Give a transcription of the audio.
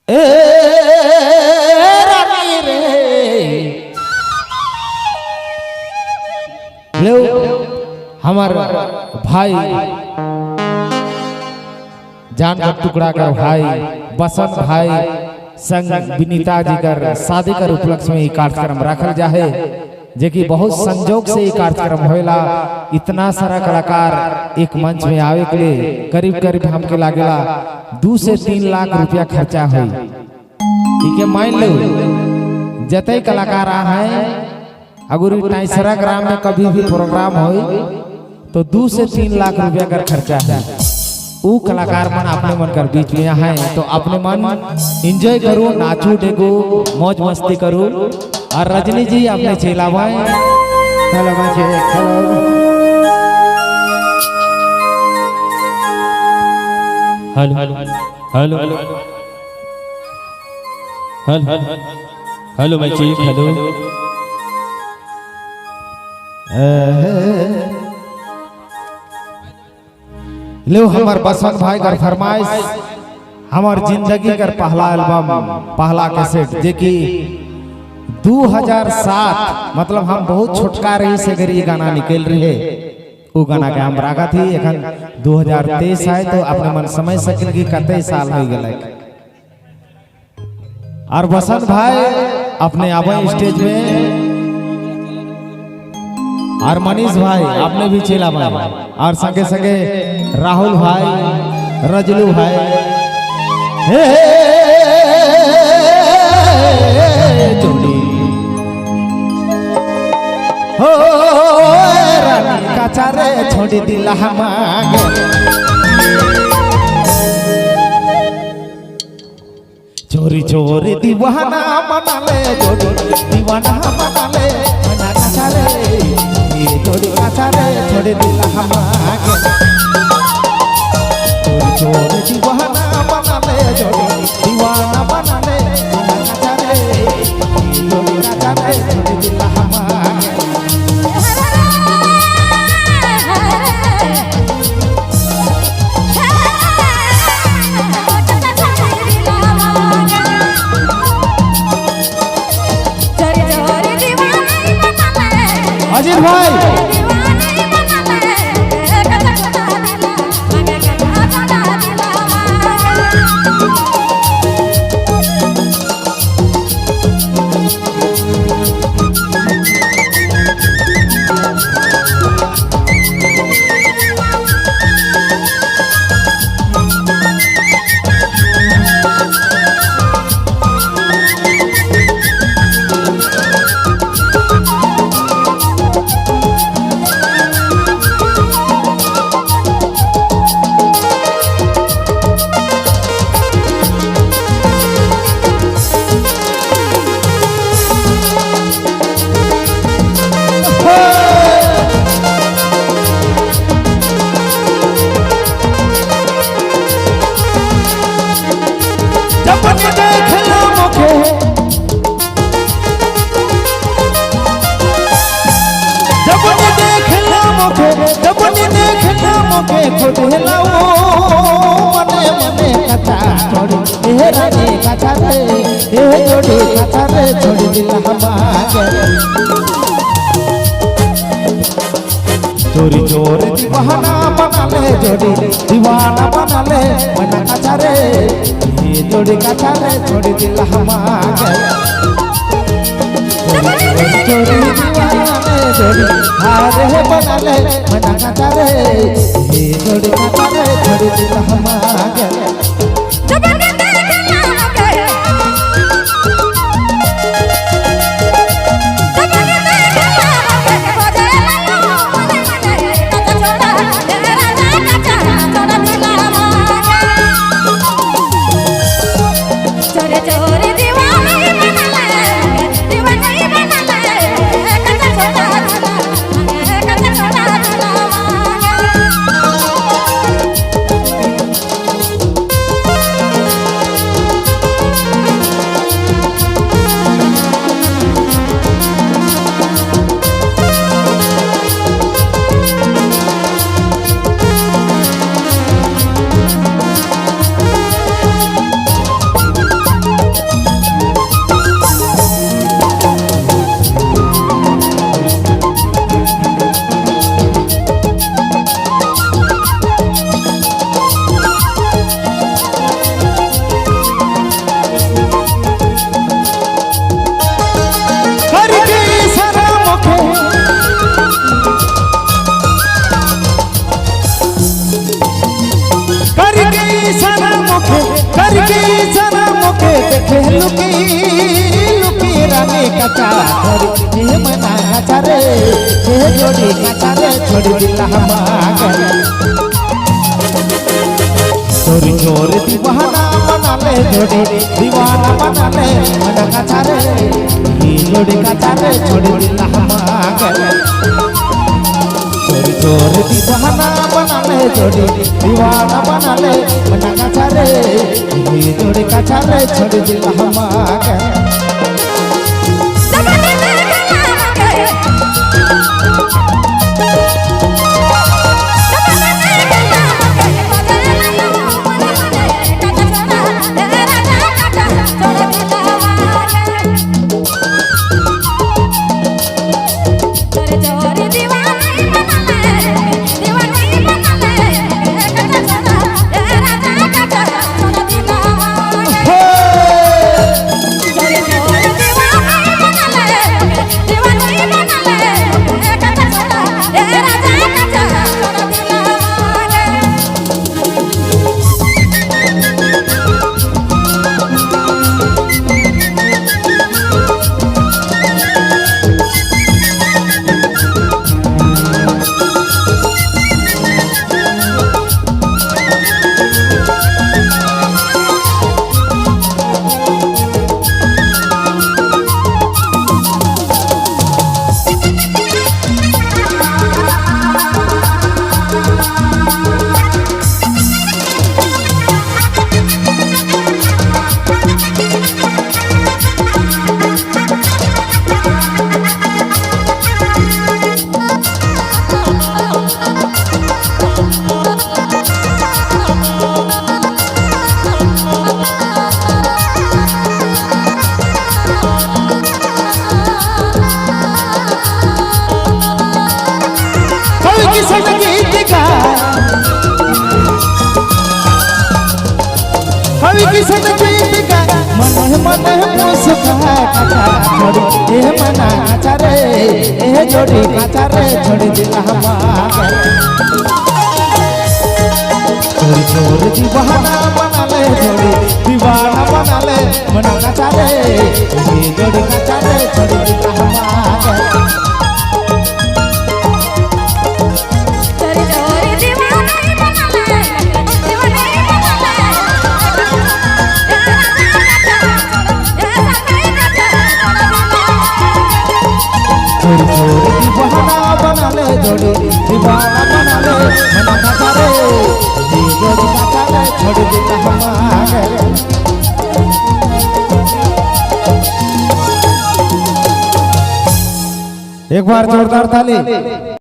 ए रानी रे लो हमार भाई जान का टुकड़ा का भाई बसंत भाई संग विनीता जी कर शादी कर उपलक्ष्य में कार्यक्रम रखल जाए जेकि बहुत संजोग से ये कार्यक्रम होएला। इतना सारा कलाकार एक मंच में आवे के लिए करीब करीब हमके लागेला 2 से 3 लाख रुपया खर्चा हुई। ठीक है, मान लो जते कलाकार आ हैं अगर टाइसरा ग्राम में कभी भी प्रोग्राम हो तो 2 से 3 लाख रुपया का खर्चा है। वो कलाकार मन अपने मन कर बीच में है तो अपने मन एंजॉय करो, नाचो डेगो, मौज मस्ती करो। और रजनी जी अपने चेलावाएं हेलो बच्चे hello hello hello hello hello मैं चीफ हेलो लो हमार बसंत भाई कर फरमाइश हमार जिंदगी कर पहला एल्बम पहला कैसेट जे कि 2007 मतलब हम बहुत छोटका रही से अगर ये गाना निकल रहे वो गाना के हम रागा थी एखन 2023 आए तो अपने मन समझ सकिन कि कते साल हो गए। और बसंत भाई अपने आवे स्टेज में और मनीष भाई आपने भी चेला भाई और संगे संगे राहुल भाई रजलू भाई जोड़ी हो रानी का चारे छोड़ी दिला हमारे चोरी चोरी दीवाना मना ले जोड़ी दीवाना मना ले मना का चारे ये जोड़ी का चारे छोड़ी दिला हमारे चोरी चोरी दीवाना मना ले जोड़ी दीवाना मना ले मना का चारे ये जोड़ी का चारे छोड़ी दिला हमारे अजीत भाई चोरी चोरी दीवाना बना ले जोड़ी दीवाना बना ले मना का चारे ये जोड़ी का चारे छोड़ी दिल हमारे चोरी दीवाना ले जोड़ी हारे बना ले मना का चारे ये जोड़ी का चारे छोड़ी दिल हमारे करके सनम के देखे लुकी लुकी रानी कचा छोड़ी ये मना कचा रे ये जोड़ी कचा रे छोड़ दिला हमार चोरी चोरी दीवाना बना ले जोड़ी दीवाना बना ले मना कचा रे ये जोड़ी कचा रे छोड़ दिला हमार चोरी चोरी दीवाना बना ले जोड़ी दीवाना बना ले मना कचा रे ये जोड़ी कचा रे छोड़ दिला हमार किसन गीत का मन मन मुस्का कचा छोड़ी ए मना कचा रे ए जोड़ी कचा रे छोड़ी दिला हमार चोरी चोरी दीवाना बना ले जोड़ी दीवाना बना ले मना कचा रे ए जोड़ी कचा रे छोड़ी दिला हमार चोरी चोरी दीवाना बना ले जोड़ी दीवाना बना ले मना कचा रे ये जोड़ी कचा रे छोड़ दिला हमार एक बार जोरदार ताली।